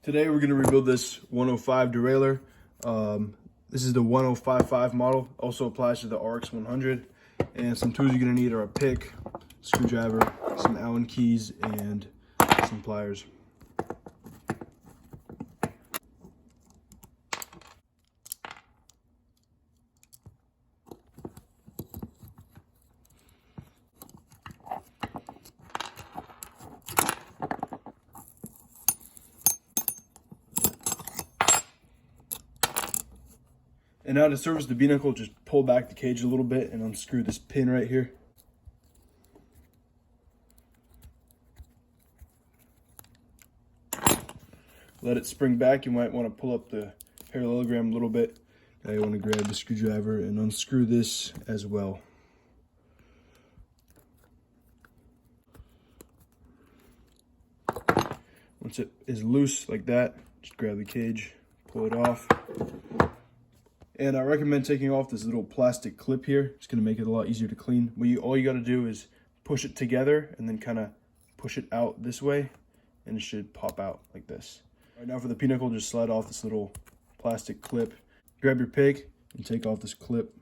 Today we're going to rebuild this 105 derailleur. This is the 1055 model, also applies to the RX100. And some tools you're going to need are a pick, screwdriver, some Allen keys, and some pliers. And now to service the binnacle, just pull back the cage a little bit and unscrew this pin right here. Let it spring back. You might want to pull up the parallelogram a little bit. Now you want to grab the screwdriver and unscrew this as well. Once it is loose like that, just grab the cage, pull it off. And I recommend taking off this little plastic clip here. It's going to make it a lot easier to clean. All you got to do is push it together and then kind of push it out this way, and it should pop out like this. All right, now for the pinnacle, just slide off this little plastic clip. Grab your pick and take off this clip.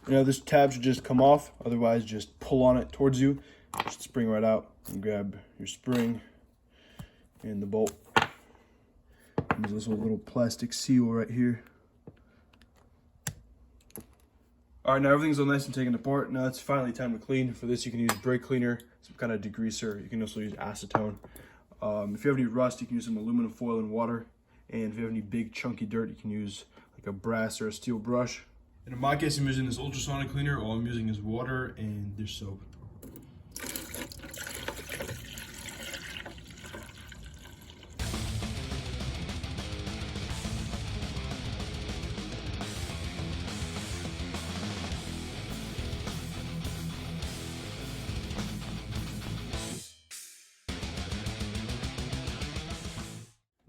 This tab should just come off. Otherwise, just pull on it towards you. It should spring right out. And grab your spring and the bolt. And there's this little plastic seal right here. All right, now everything's all nice and taken apart. Now it's finally time to clean. For this, you can use brake cleaner, some kind of degreaser. You can also use acetone. If you have any rust, you can use some aluminum foil and water. And if you have any big chunky dirt, you can use like a brass or a steel brush. And in my case, I'm using this ultrasonic cleaner. All I'm using is water and dish soap.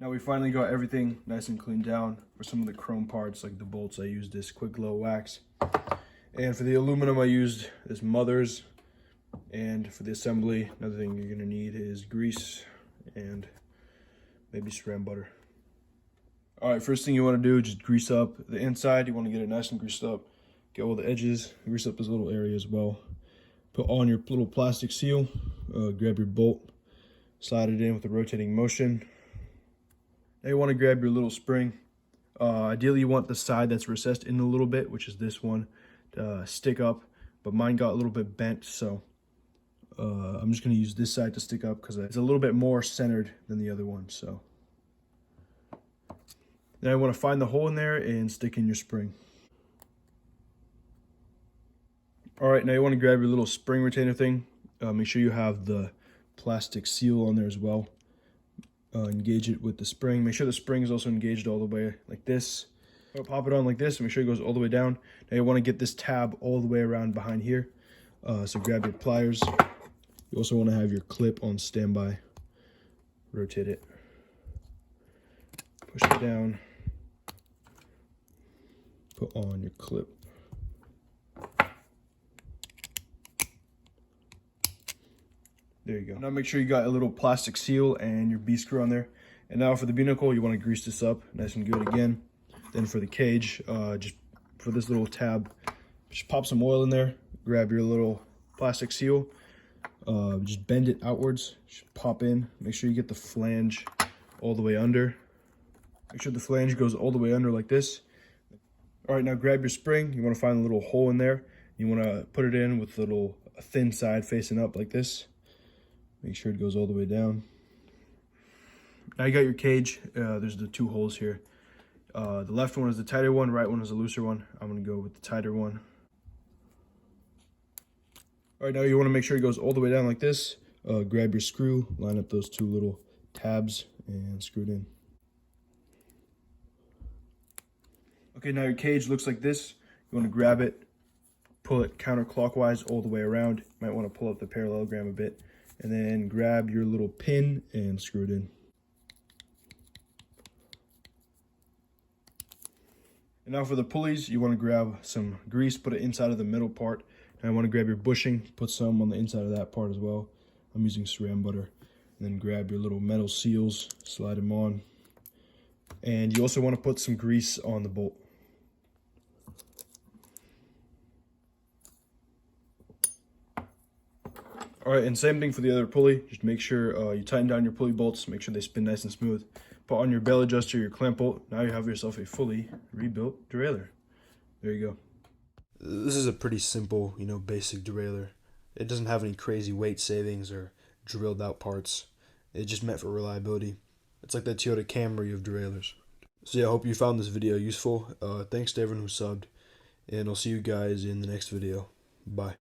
Now we finally got everything nice and cleaned down. For some of the chrome parts, like the bolts, I used this quick glow wax. And for the aluminum, I used this Mother's. And for the assembly, another thing you're gonna need is grease and maybe Saran butter. All right, first thing you wanna do, just grease up the inside. You wanna get it nice and greased up. Get all the edges, grease up this little area as well. Put on your little plastic seal, grab your bolt, slide it in with a rotating motion. Now you want to grab your little spring. Ideally, you want the side that's recessed in a little bit, which is this one, to stick up. But mine got a little bit bent, so I'm just going to use this side to stick up because it's a little bit more centered than the other one. So then I want to find the hole in there and stick in your spring. All right, now you want to grab your little spring retainer thing. Make sure you have the plastic seal on there as well. Engage it with the spring. Make sure the spring is also engaged all the way like this. Pop it on like this and make sure it goes all the way down. Now you want to get this tab all the way around behind here. So grab your pliers. You also want to have your clip on standby. Rotate it. Push it down. Put on your clip. There you go. Now make sure you got a little plastic seal and your B-screw on there. And now for the binnacle, you want to grease this up nice and good again. Then for the cage, just for this little tab, just pop some oil in there. Grab your little plastic seal. Just bend it outwards. Just pop in. Make sure you get the flange all the way under. Make sure the flange goes all the way under like this. All right, now grab your spring. You want to find a little hole in there. You want to put it in with a thin side facing up like this. Make sure it goes all the way down. Now you got your cage. There's the two holes here. The left one is the tighter one, right one is the looser one. I'm gonna go with the tighter one. All right, now you wanna make sure it goes all the way down like this. Grab your screw, line up those two little tabs and screw it in. Okay, now your cage looks like this. You wanna grab it, pull it counterclockwise all the way around. You might wanna pull up the parallelogram a bit. And then grab your little pin and screw it in. And now for the pulleys, you want to grab some grease, put it inside of the middle part, And I want to grab your bushing, put some on the inside of that part as well. I'm using saran butter. And then grab your little metal seals, slide them on. And you also want to put some grease on the bolt. Alright, and same thing for the other pulley. Just make sure you tighten down your pulley bolts, make sure they spin nice and smooth. Put on your bell adjuster, your clamp bolt. Now you have yourself a fully rebuilt derailleur. There you go. This is a pretty simple, basic derailleur. It doesn't have any crazy weight savings or drilled out parts. It's just meant for reliability. It's like the Toyota Camry of derailleurs. So yeah, I hope you found this video useful. Thanks to everyone who subbed, and I'll see you guys in the next video. Bye.